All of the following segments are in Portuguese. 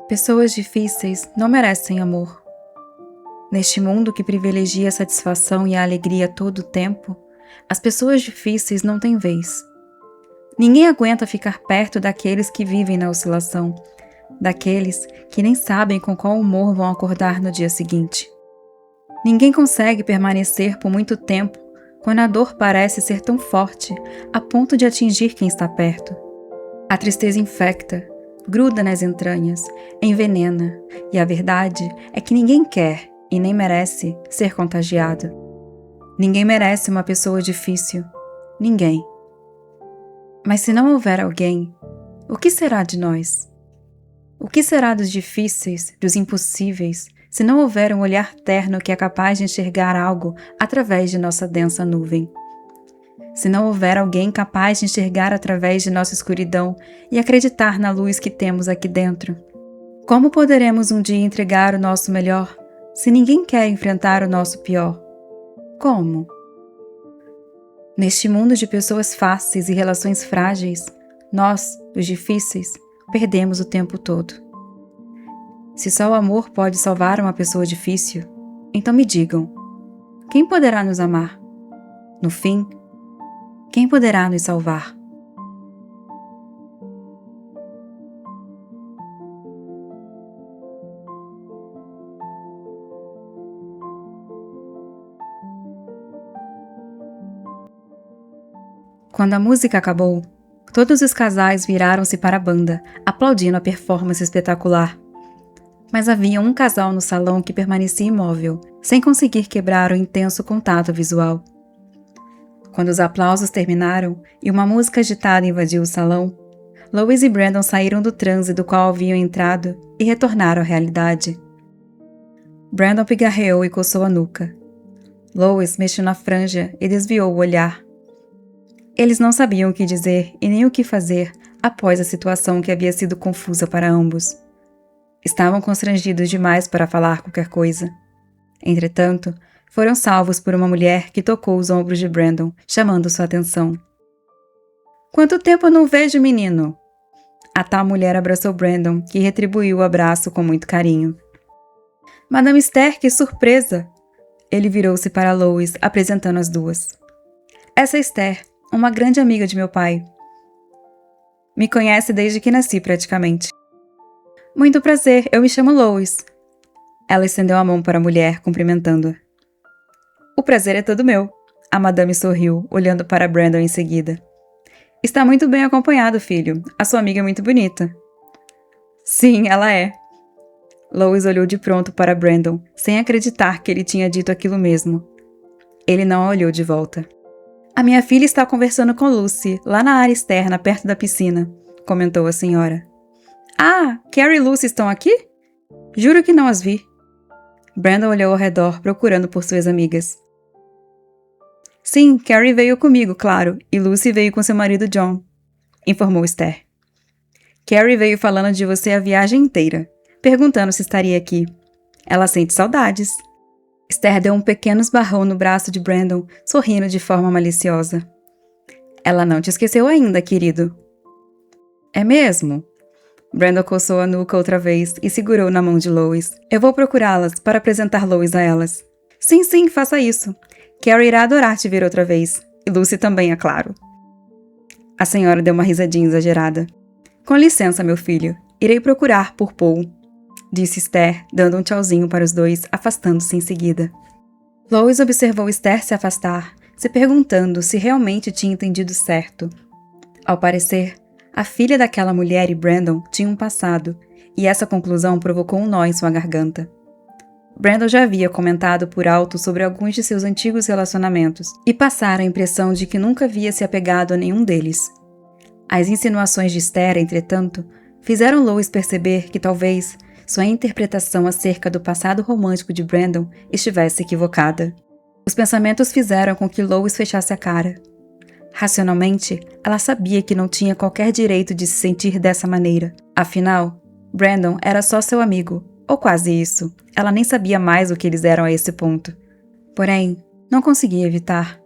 Pessoas difíceis não merecem amor. Neste mundo que privilegia a satisfação e a alegria a todo tempo, as pessoas difíceis não têm vez. Ninguém aguenta ficar perto daqueles que vivem na oscilação, daqueles que nem sabem com qual humor vão acordar no dia seguinte. Ninguém consegue permanecer por muito tempo quando a dor parece ser tão forte a ponto de atingir quem está perto. A tristeza infecta, gruda nas entranhas, envenena, e a verdade é que ninguém quer e nem merece ser contagiado. Ninguém merece uma pessoa difícil. Ninguém. Mas se não houver alguém, o que será de nós? O que será dos difíceis, dos impossíveis, se não houver um olhar terno que é capaz de enxergar algo através de nossa densa nuvem? Se não houver alguém capaz de enxergar através de nossa escuridão e acreditar na luz que temos aqui dentro? Como poderemos um dia entregar o nosso melhor se ninguém quer enfrentar o nosso pior? Como? Neste mundo de pessoas fáceis e relações frágeis, nós, os difíceis, perdemos o tempo todo. Se só o amor pode salvar uma pessoa difícil, então me digam, quem poderá nos amar? No fim, quem poderá nos salvar? Quando a música acabou, todos os casais viraram-se para a banda, aplaudindo a performance espetacular. Mas havia um casal no salão que permanecia imóvel, sem conseguir quebrar o intenso contato visual. Quando os aplausos terminaram e uma música agitada invadiu o salão, Lois e Brandon saíram do transe do qual haviam entrado e retornaram à realidade. Brandon pigarreou e coçou a nuca. Lois mexeu na franja e desviou o olhar. Eles não sabiam o que dizer e nem o que fazer após a situação que havia sido confusa para ambos. Estavam constrangidos demais para falar qualquer coisa. Entretanto, foram salvos por uma mulher que tocou os ombros de Brandon, chamando sua atenção. "Quanto tempo eu não vejo, menino?" A tal mulher abraçou Brandon, que retribuiu o abraço com muito carinho. "Madame Esther, que surpresa!" Ele virou-se para Lois, apresentando as duas. "Essa é Esther, uma grande amiga de meu pai. Me conhece desde que nasci, praticamente." "Muito prazer, eu me chamo Lois." Ela estendeu a mão para a mulher, cumprimentando-a. "O prazer é todo meu." A madame sorriu, olhando para Brandon em seguida. "Está muito bem acompanhado, filho. A sua amiga é muito bonita." "Sim, ela é." Lois olhou de pronto para Brandon, sem acreditar que ele tinha dito aquilo mesmo. Ele não a olhou de volta. "A minha filha está conversando com Lucy, lá na área externa, perto da piscina," comentou a senhora. "Ah, Carrie e Lucy estão aqui? Juro que não as vi." Brandon olhou ao redor, procurando por suas amigas. "Sim, Carrie veio comigo, claro, e Lucy veio com seu marido John," informou Esther. "Carrie veio falando de você a viagem inteira, perguntando se estaria aqui. Ela sente saudades." Esther deu um pequeno esbarrão no braço de Brandon, sorrindo de forma maliciosa. "Ela não te esqueceu ainda, querido." "É mesmo?" Brandon coçou a nuca outra vez e segurou na mão de Lois. "Eu vou procurá-las para apresentar Lois a elas." Sim, faça isso. Carrie irá adorar te ver outra vez. E Lucy também, é claro." A senhora deu uma risadinha exagerada. "Com licença, meu filho. Irei procurar por Paul," disse Esther, dando um tchauzinho para os dois, afastando-se em seguida. Lois observou Esther se afastar, se perguntando se realmente tinha entendido certo. Ao parecer, a filha daquela mulher e Brandon tinham um passado, e essa conclusão provocou um nó em sua garganta. Brandon já havia comentado por alto sobre alguns de seus antigos relacionamentos, e passara a impressão de que nunca havia se apegado a nenhum deles. As insinuações de Esther, entretanto, fizeram Lois perceber que talvez sua interpretação acerca do passado romântico de Brandon estivesse equivocada. Os pensamentos fizeram com que Lois fechasse a cara. Racionalmente, ela sabia que não tinha qualquer direito de se sentir dessa maneira. Afinal, Brandon era só seu amigo, ou quase isso. Ela nem sabia mais o que eles eram a esse ponto. Porém, não conseguia evitar.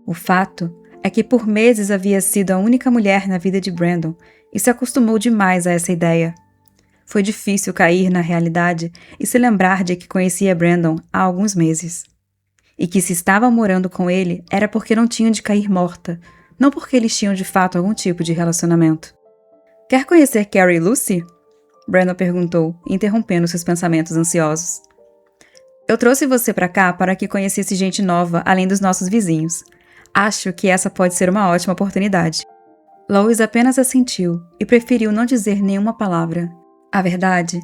O fato é que por meses havia sido a única mulher na vida de Brandon e se acostumou demais a essa ideia. Foi difícil cair na realidade e se lembrar de que conhecia Brandon há alguns meses. E que se estava morando com ele era porque não tinham de cair morta, não porque eles tinham de fato algum tipo de relacionamento. Quer conhecer Carrie e Lucy? Brandon perguntou, interrompendo seus pensamentos ansiosos. Eu trouxe você para cá para que conhecesse gente nova além dos nossos vizinhos. Acho que essa pode ser uma ótima oportunidade. Lois apenas assentiu e preferiu não dizer nenhuma palavra. A verdade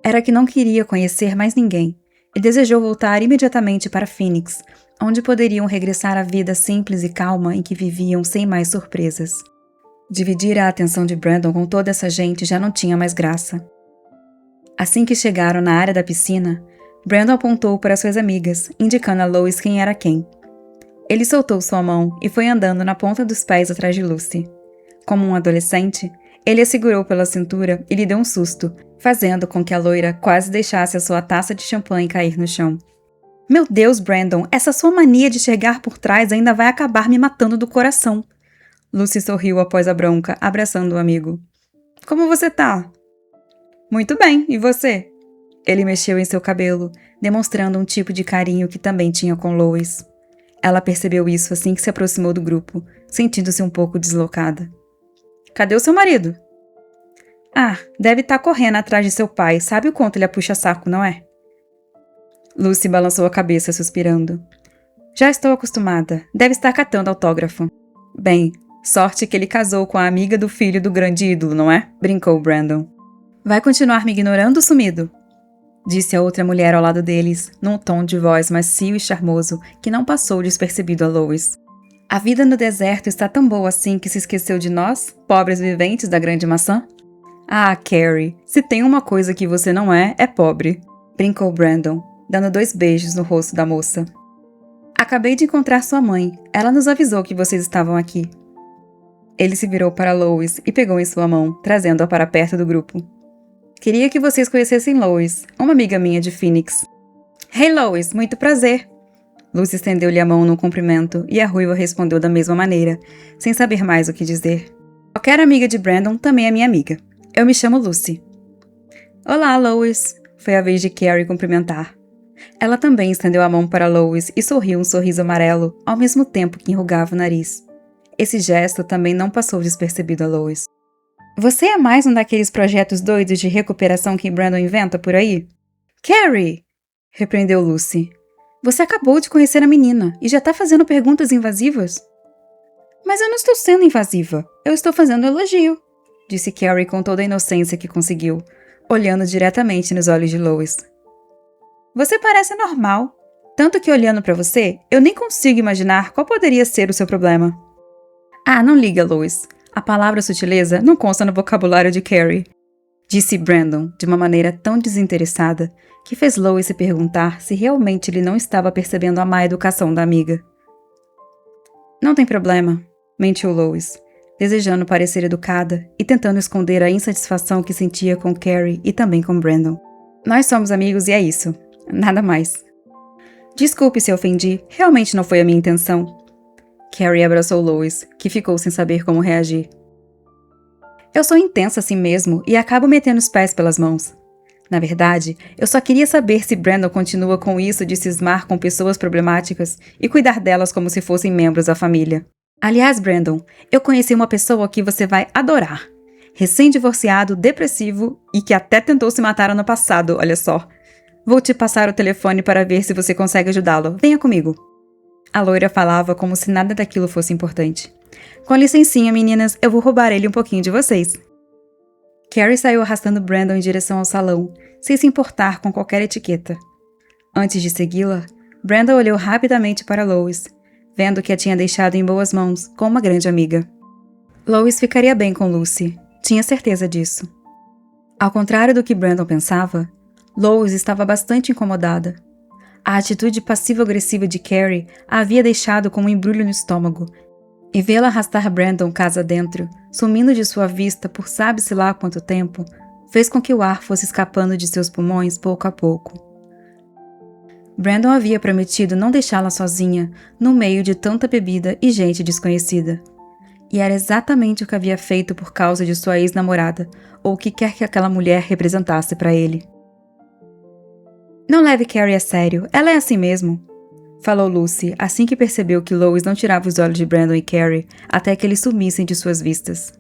era que não queria conhecer mais ninguém e desejou voltar imediatamente para Phoenix, onde poderiam regressar à vida simples e calma em que viviam sem mais surpresas. Dividir a atenção de Brandon com toda essa gente já não tinha mais graça. Assim que chegaram na área da piscina, Brandon apontou para suas amigas, indicando a Lois quem era quem. Ele soltou sua mão e foi andando na ponta dos pés atrás de Lucy. Como um adolescente, ele a segurou pela cintura e lhe deu um susto, fazendo com que a loira quase deixasse a sua taça de champanhe cair no chão. Meu Deus, Brandon, essa sua mania de chegar por trás ainda vai acabar me matando do coração. Lucy sorriu após a bronca, abraçando o amigo. Como você tá? Muito bem, e você? Ele mexeu em seu cabelo, demonstrando um tipo de carinho que também tinha com Lois. Ela percebeu isso assim que se aproximou do grupo, sentindo-se um pouco deslocada. Cadê o seu marido? Ah, deve estar correndo atrás de seu pai, sabe o quanto ele a puxa saco, não é? Lucy balançou a cabeça, suspirando. Já estou acostumada, deve estar catando autógrafo. Bem, sorte que ele casou com a amiga do filho do grande ídolo, não é? Brincou Brandon. Vai continuar me ignorando, sumido? Disse a outra mulher ao lado deles, num tom de voz macio e charmoso que não passou despercebido a Lois. A vida no deserto está tão boa assim que se esqueceu de nós, pobres viventes da grande maçã? Ah, Carrie, se tem uma coisa que você não é, é pobre, brincou Brandon, dando 2 beijos no rosto da moça. Acabei de encontrar sua mãe, ela nos avisou que vocês estavam aqui. Ele se virou para Lois e pegou em sua mão, trazendo-a para perto do grupo. Queria que vocês conhecessem Lois, uma amiga minha de Phoenix. Hey Lois, muito prazer! Lucy estendeu-lhe a mão num cumprimento e a ruiva respondeu da mesma maneira, sem saber mais o que dizer. Qualquer amiga de Brandon também é minha amiga. Eu me chamo Lucy. Olá, Lois! Foi a vez de Carrie cumprimentar. Ela também estendeu a mão para Lois e sorriu um sorriso amarelo, ao mesmo tempo que enrugava o nariz. Esse gesto também não passou despercebido a Lois. Você é mais um daqueles projetos doidos de recuperação que Brandon inventa por aí? Carrie! Repreendeu Lucy. Você acabou de conhecer a menina e já está fazendo perguntas invasivas? Mas eu não estou sendo invasiva. Eu estou fazendo um elogio, disse Carrie com toda a inocência que conseguiu, olhando diretamente nos olhos de Lois. Você parece normal. Tanto que olhando para você, eu nem consigo imaginar qual poderia ser o seu problema. Ah, não liga, Lois. A palavra sutileza não consta no vocabulário de Carrie, disse Brandon de uma maneira tão desinteressada que fez Lois se perguntar se realmente ele não estava percebendo a má educação da amiga. Não tem problema, mentiu Lois, desejando parecer educada e tentando esconder a insatisfação que sentia com Carrie e também com Brandon. Nós somos amigos e é isso, nada mais. Desculpe se ofendi, realmente não foi a minha intenção. Carrie abraçou Lois, que ficou sem saber como reagir. Eu sou intensa assim mesmo e acabo metendo os pés pelas mãos. Na verdade, eu só queria saber se Brandon continua com isso de cismar com pessoas problemáticas e cuidar delas como se fossem membros da família. Aliás, Brandon, eu conheci uma pessoa que você vai adorar. Recém-divorciado, depressivo e que até tentou se matar ano passado, olha só. Vou te passar o telefone para ver se você consegue ajudá-lo. Venha comigo. A loira falava como se nada daquilo fosse importante. Com licencinha, meninas, eu vou roubar ele um pouquinho de vocês. Carrie saiu arrastando Brandon em direção ao salão, sem se importar com qualquer etiqueta. Antes de segui-la, Brandon olhou rapidamente para Lois, vendo que a tinha deixado em boas mãos com uma grande amiga. Lois ficaria bem com Lucy, tinha certeza disso. Ao contrário do que Brandon pensava, Lois estava bastante incomodada. A atitude passivo-agressiva de Carrie a havia deixado com um embrulho no estômago, e vê-la arrastar Brandon casa dentro, sumindo de sua vista por sabe-se lá quanto tempo, fez com que o ar fosse escapando de seus pulmões pouco a pouco. Brandon havia prometido não deixá-la sozinha, no meio de tanta bebida e gente desconhecida. E era exatamente o que havia feito por causa de sua ex-namorada, ou o que quer que aquela mulher representasse para ele. Não leve Carrie a sério, ela é assim mesmo, falou Lucy assim que percebeu que Lois não tirava os olhos de Brandon e Carrie até que eles sumissem de suas vistas.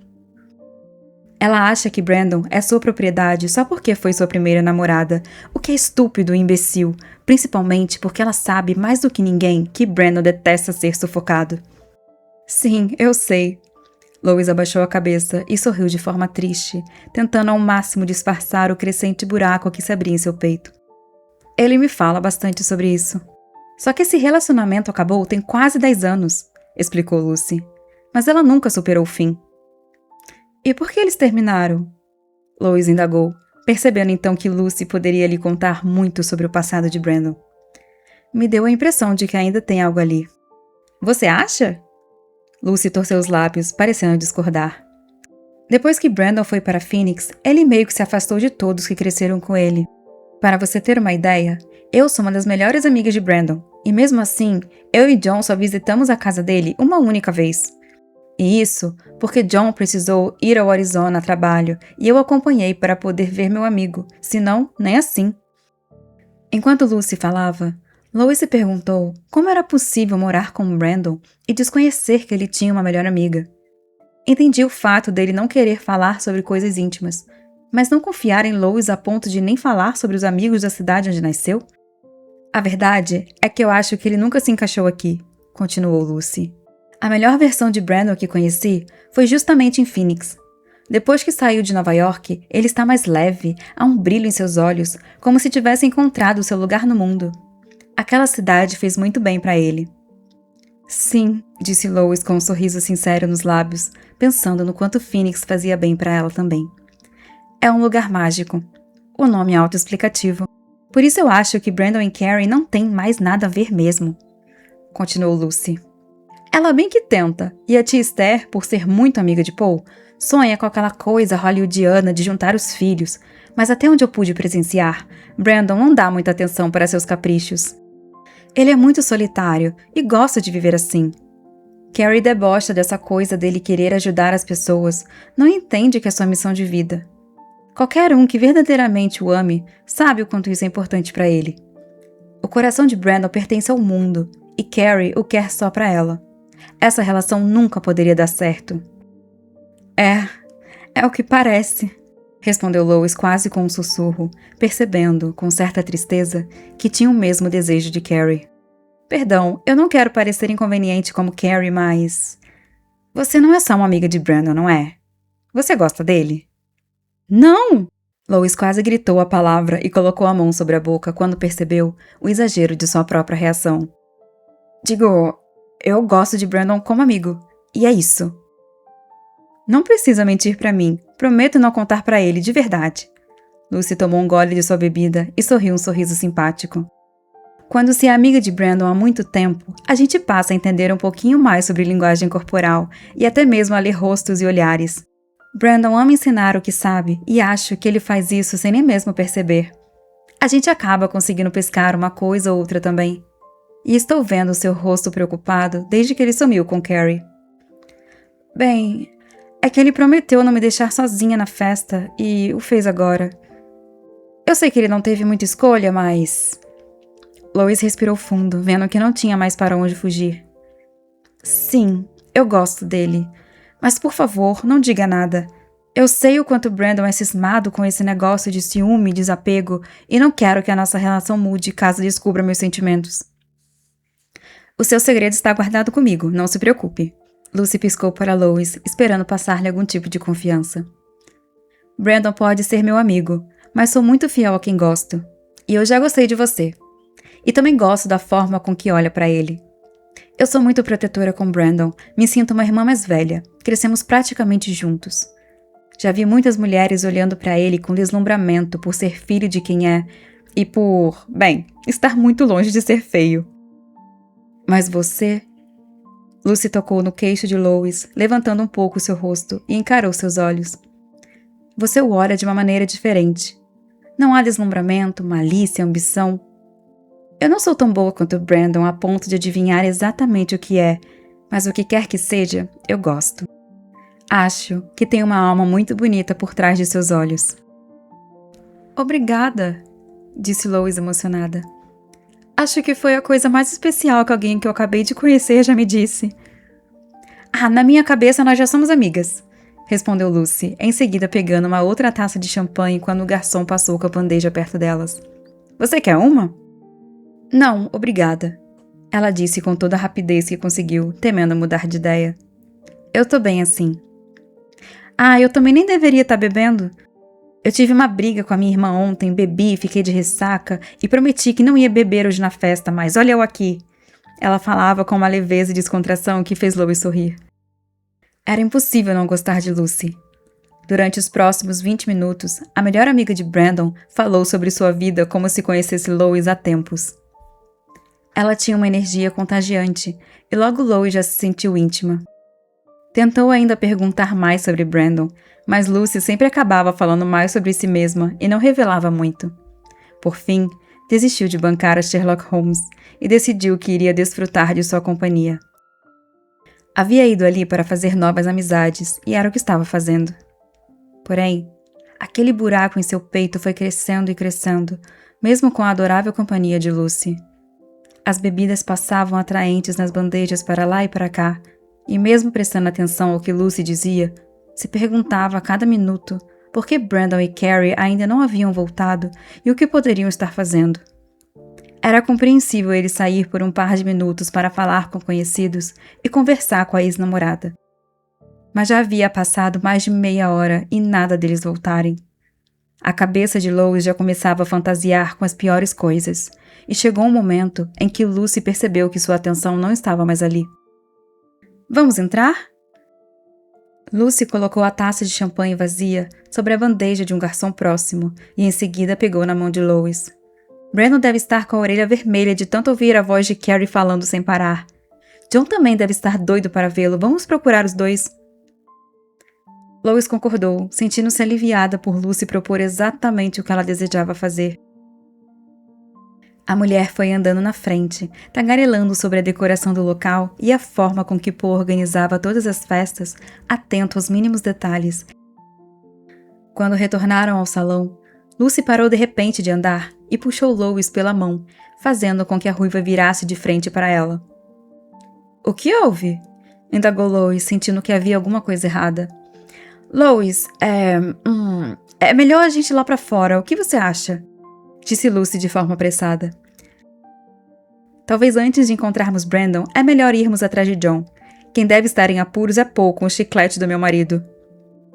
Ela acha que Brandon é sua propriedade só porque foi sua primeira namorada, o que é estúpido e imbecil, principalmente porque ela sabe mais do que ninguém que Brandon detesta ser sufocado. Sim, eu sei. Lois abaixou a cabeça e sorriu de forma triste, tentando ao máximo disfarçar o crescente buraco que se abria em seu peito. Ele me fala bastante sobre isso. Só que esse relacionamento acabou tem quase 10 anos, explicou Lucy. Mas ela nunca superou o fim. E por que eles terminaram? Lois indagou, percebendo então que Lucy poderia lhe contar muito sobre o passado de Brandon. Me deu a impressão de que ainda tem algo ali. Você acha? Lucy torceu os lábios, parecendo discordar. Depois que Brandon foi para Phoenix, ele meio que se afastou de todos que cresceram com ele. Para você ter uma ideia, eu sou uma das melhores amigas de Brandon, e mesmo assim, eu e John só visitamos a casa dele uma única vez. E isso porque John precisou ir ao Arizona a trabalho e eu acompanhei para poder ver meu amigo, senão, nem assim. Enquanto Lucy falava, Lois se perguntou como era possível morar com Brandon e desconhecer que ele tinha uma melhor amiga. Entendi o fato dele não querer falar sobre coisas íntimas, mas não confiar em Lois a ponto de nem falar sobre os amigos da cidade onde nasceu? A verdade é que eu acho que ele nunca se encaixou aqui, continuou Lucy. A melhor versão de Brandon que conheci foi justamente em Phoenix. Depois que saiu de Nova York, ele está mais leve, há um brilho em seus olhos, como se tivesse encontrado seu lugar no mundo. Aquela cidade fez muito bem para ele. Sim, disse Lois com um sorriso sincero nos lábios, pensando no quanto Phoenix fazia bem para ela também. É um lugar mágico. O nome é autoexplicativo. Por isso eu acho que Brandon e Carrie não têm mais nada a ver mesmo, continuou Lucy. Ela bem que tenta, e a tia Esther, por ser muito amiga de Paul, sonha com aquela coisa hollywoodiana de juntar os filhos, mas até onde eu pude presenciar, Brandon não dá muita atenção para seus caprichos. Ele é muito solitário e gosta de viver assim. Carrie debocha dessa coisa dele querer ajudar as pessoas, não entende que é sua missão de vida. Qualquer um que verdadeiramente o ame sabe o quanto isso é importante para ele. O coração de Brandon pertence ao mundo, e Carrie o quer só para ela. Essa relação nunca poderia dar certo. É o que parece, respondeu Lois quase com um sussurro, percebendo, com certa tristeza, que tinha o mesmo desejo de Carrie. Perdão, eu não quero parecer inconveniente como Carrie, mas... Você não é só uma amiga de Brandon, não é? Você gosta dele? Não! Lois quase gritou a palavra e colocou a mão sobre a boca quando percebeu o exagero de sua própria reação. Digo, eu gosto de Brandon como amigo, e é isso. Não precisa mentir pra mim, prometo não contar pra ele de verdade. Lucy tomou um gole de sua bebida e sorriu um sorriso simpático. Quando se é amiga de Brandon há muito tempo, a gente passa a entender um pouquinho mais sobre linguagem corporal e até mesmo a ler rostos e olhares. Brandon ama ensinar o que sabe e acho que ele faz isso sem nem mesmo perceber. A gente acaba conseguindo pescar uma coisa ou outra também. E estou vendo o seu rosto preocupado desde que ele sumiu com Carrie. Bem, é que ele prometeu não me deixar sozinha na festa e o fez agora. Eu sei que ele não teve muita escolha, mas... Lois respirou fundo, vendo que não tinha mais para onde fugir. Sim, eu gosto dele. Mas, por favor, não diga nada. Eu sei o quanto Brandon é cismado com esse negócio de ciúme e desapego e não quero que a nossa relação mude caso descubra meus sentimentos. O seu segredo está guardado comigo, não se preocupe. Lucy piscou para Lois, esperando passar-lhe algum tipo de confiança. Brandon pode ser meu amigo, mas sou muito fiel a quem gosto. E eu já gostei de você. E também gosto da forma com que olha para ele. Eu sou muito protetora com Brandon, me sinto uma irmã mais velha, crescemos praticamente juntos. Já vi muitas mulheres olhando para ele com deslumbramento por ser filho de quem é e por, bem, estar muito longe de ser feio. Mas você... Lucy tocou no queixo de Lois, levantando um pouco seu rosto e encarou seus olhos. Você o olha de uma maneira diferente. Não há deslumbramento, malícia, ambição. Eu não sou tão boa quanto Brandon a ponto de adivinhar exatamente o que é, mas o que quer que seja, eu gosto. Acho que tem uma alma muito bonita por trás de seus olhos. Obrigada, disse Lois emocionada. Acho que foi a coisa mais especial que alguém que eu acabei de conhecer já me disse. Na minha cabeça nós já somos amigas, respondeu Lucy, em seguida pegando uma outra taça de champanhe quando o garçom passou com a bandeja perto delas. Você quer uma? Não, obrigada, ela disse com toda a rapidez que conseguiu, temendo mudar de ideia. Eu tô bem assim. Eu também nem deveria estar bebendo. Eu tive uma briga com a minha irmã ontem, bebi, fiquei de ressaca e prometi que não ia beber hoje na festa, mas olha eu aqui. Ela falava com uma leveza e descontração que fez Lois sorrir. Era impossível não gostar de Lucy. Durante os próximos 20 minutos, a melhor amiga de Brandon falou sobre sua vida como se conhecesse Lois há tempos. Ela tinha uma energia contagiante e logo Lois já se sentiu íntima. Tentou ainda perguntar mais sobre Brandon, mas Lucy sempre acabava falando mais sobre si mesma e não revelava muito. Por fim, desistiu de bancar a Sherlock Holmes e decidiu que iria desfrutar de sua companhia. Havia ido ali para fazer novas amizades e era o que estava fazendo. Porém, aquele buraco em seu peito foi crescendo e crescendo, mesmo com a adorável companhia de Lucy. As bebidas passavam atraentes nas bandejas para lá e para cá, e mesmo prestando atenção ao que Lucy dizia, se perguntava a cada minuto por que Brandon e Carrie ainda não haviam voltado e o que poderiam estar fazendo. Era compreensível ele sair por um par de minutos para falar com conhecidos e conversar com a ex-namorada. Mas já havia passado mais de meia hora e nada deles voltarem. A cabeça de Lois já começava a fantasiar com as piores coisas, e chegou um momento em que Lucy percebeu que sua atenção não estava mais ali. Vamos entrar? Lucy colocou a taça de champanhe vazia sobre a bandeja de um garçom próximo e em seguida pegou na mão de Lois. Brandon deve estar com a orelha vermelha de tanto ouvir a voz de Carrie falando sem parar. John também deve estar doido para vê-lo. Vamos procurar os dois. Lois concordou, sentindo-se aliviada por Lucy propor exatamente o que ela desejava fazer. A mulher foi andando na frente, tagarelando sobre a decoração do local e a forma com que Poe organizava todas as festas, atento aos mínimos detalhes. Quando retornaram ao salão, Lucy parou de repente de andar e puxou Lois pela mão, fazendo com que a ruiva virasse de frente para ela. — O que houve? Indagou Lois, sentindo que havia alguma coisa errada. — Lois, é melhor a gente ir lá para fora, o que você acha? Disse Lucy de forma apressada. Talvez antes de encontrarmos Brandon, é melhor irmos atrás de John. Quem deve estar em apuros é Paul com o chiclete do meu marido.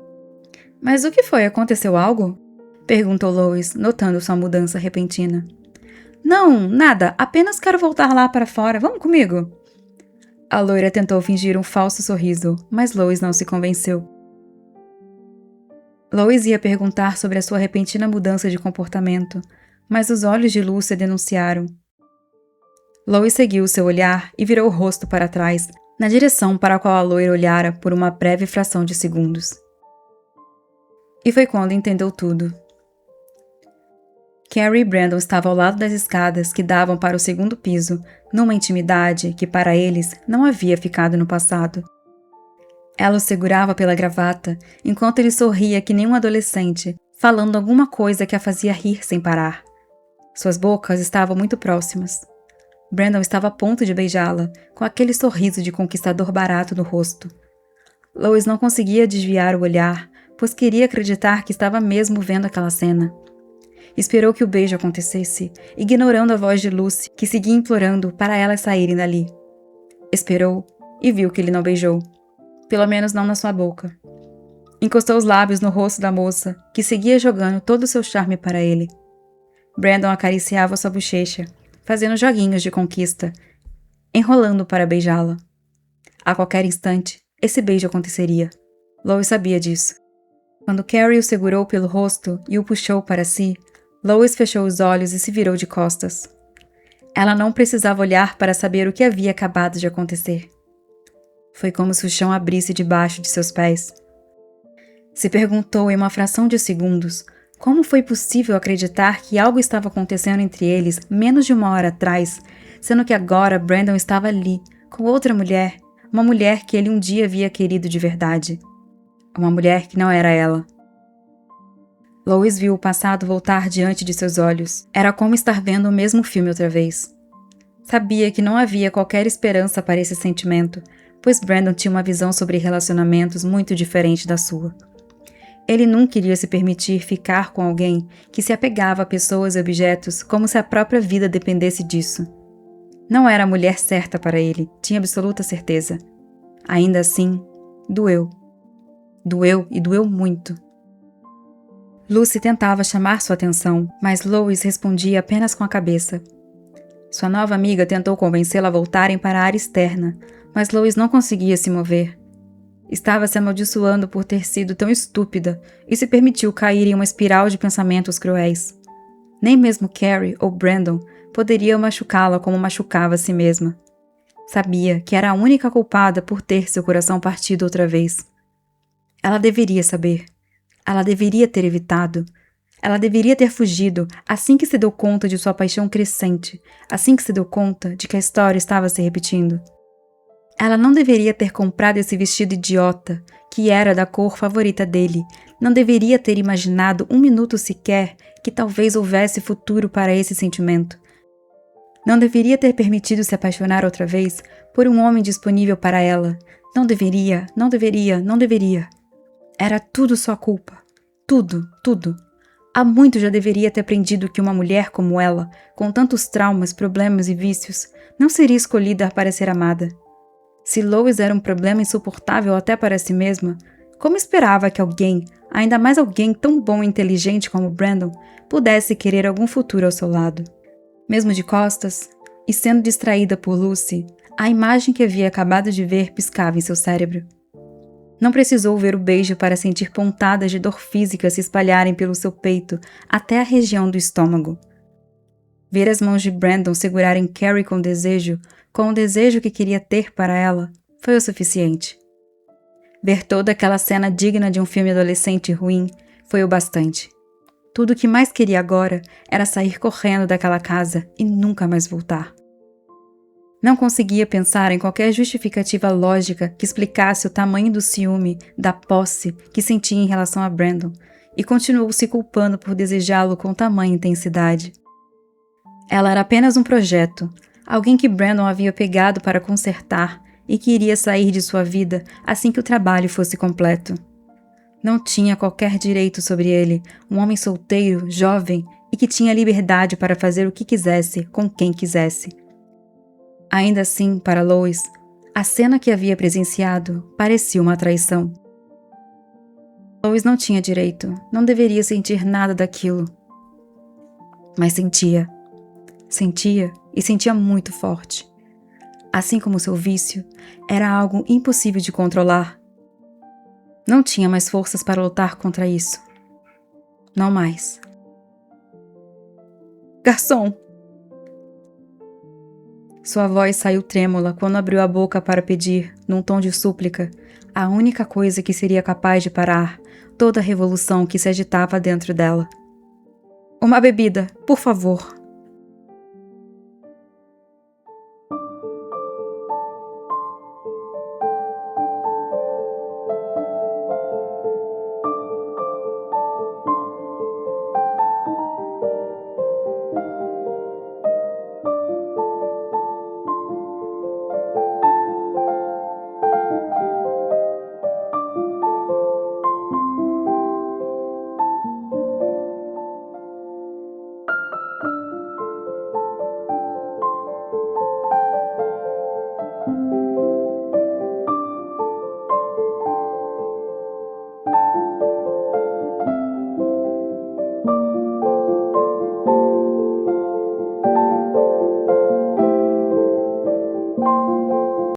— Mas o que foi? Aconteceu algo? Perguntou Lois, notando sua mudança repentina. — Não, nada. Apenas quero voltar lá para fora. Vamos comigo? A loira tentou fingir um falso sorriso, mas Lois não se convenceu. Lois ia perguntar sobre a sua repentina mudança de comportamento, mas os olhos de Lucy a denunciaram. Lois seguiu seu olhar e virou o rosto para trás, na direção para a qual a loira olhara por uma breve fração de segundos. E foi quando entendeu tudo. Carrie e Brandon estavam ao lado das escadas que davam para o segundo piso, numa intimidade que para eles não havia ficado no passado. Ela o segurava pela gravata, enquanto ele sorria que nem um adolescente, falando alguma coisa que a fazia rir sem parar. Suas bocas estavam muito próximas. Brandon estava a ponto de beijá-la, com aquele sorriso de conquistador barato no rosto. Lois não conseguia desviar o olhar, pois queria acreditar que estava mesmo vendo aquela cena. Esperou que o beijo acontecesse, ignorando a voz de Lucy, que seguia implorando para elas saírem dali. Esperou e viu que ele não beijou. Pelo menos não na sua boca. Encostou os lábios no rosto da moça, que seguia jogando todo o seu charme para ele. Brandon acariciava sua bochecha, fazendo joguinhos de conquista, enrolando para beijá-la. A qualquer instante, esse beijo aconteceria. Lois sabia disso. Quando Carrie o segurou pelo rosto e o puxou para si, Lois fechou os olhos e se virou de costas. Ela não precisava olhar para saber o que havia acabado de acontecer. Foi como se o chão abrisse debaixo de seus pés. Se perguntou em uma fração de segundos como foi possível acreditar que algo estava acontecendo entre eles menos de uma hora atrás, sendo que agora Brandon estava ali, com outra mulher, uma mulher que ele um dia havia querido de verdade. Uma mulher que não era ela. Lois viu o passado voltar diante de seus olhos. Era como estar vendo o mesmo filme outra vez. Sabia que não havia qualquer esperança para esse sentimento, pois Brandon tinha uma visão sobre relacionamentos muito diferente da sua. Ele nunca iria se permitir ficar com alguém que se apegava a pessoas e objetos como se a própria vida dependesse disso. Não era a mulher certa para ele, tinha absoluta certeza. Ainda assim, doeu. Doeu e doeu muito. Lucy tentava chamar sua atenção, mas Lois respondia apenas com a cabeça. Sua nova amiga tentou convencê-la a voltarem para a área externa, mas Lois não conseguia se mover. Estava se amaldiçoando por ter sido tão estúpida e se permitiu cair em uma espiral de pensamentos cruéis. Nem mesmo Carrie ou Brandon poderiam machucá-la como machucava a si mesma. Sabia que era a única culpada por ter seu coração partido outra vez. Ela deveria saber. Ela deveria ter evitado. Ela deveria ter fugido assim que se deu conta de sua paixão crescente, assim que se deu conta de que a história estava se repetindo. Ela não deveria ter comprado esse vestido idiota, que era da cor favorita dele. Não deveria ter imaginado um minuto sequer que talvez houvesse futuro para esse sentimento. Não deveria ter permitido se apaixonar outra vez por um homem disponível para ela. Não deveria, não deveria, não deveria. Era tudo sua culpa. Tudo, tudo. Há muito já deveria ter aprendido que uma mulher como ela, com tantos traumas, problemas e vícios, não seria escolhida para ser amada. Se Lois era um problema insuportável até para si mesma, como esperava que alguém, ainda mais alguém tão bom e inteligente como Brandon, pudesse querer algum futuro ao seu lado? Mesmo de costas, e sendo distraída por Lucy, a imagem que havia acabado de ver piscava em seu cérebro. Não precisou ver o beijo para sentir pontadas de dor física se espalharem pelo seu peito até a região do estômago. Ver as mãos de Brandon segurarem Carrie com o desejo que queria ter para ela, foi o suficiente. Ver toda aquela cena digna de um filme adolescente ruim foi o bastante. Tudo o que mais queria agora era sair correndo daquela casa e nunca mais voltar. Não conseguia pensar em qualquer justificativa lógica que explicasse o tamanho do ciúme, da posse que sentia em relação a Brandon, e continuou se culpando por desejá-lo com tamanha intensidade. Ela era apenas um projeto, alguém que Brandon havia pegado para consertar e que iria sair de sua vida assim que o trabalho fosse completo. Não tinha qualquer direito sobre ele, um homem solteiro, jovem e que tinha liberdade para fazer o que quisesse, com quem quisesse. Ainda assim, para Lois, a cena que havia presenciado parecia uma traição. Lois não tinha direito, não deveria sentir nada daquilo. Mas sentia. Sentia e sentia muito forte. Assim como seu vício, era algo impossível de controlar. Não tinha mais forças para lutar contra isso. Não mais. Garçom! Sua voz saiu trêmula quando abriu a boca para pedir, num tom de súplica, a única coisa que seria capaz de parar toda a revolução que se agitava dentro dela. Uma bebida, por favor.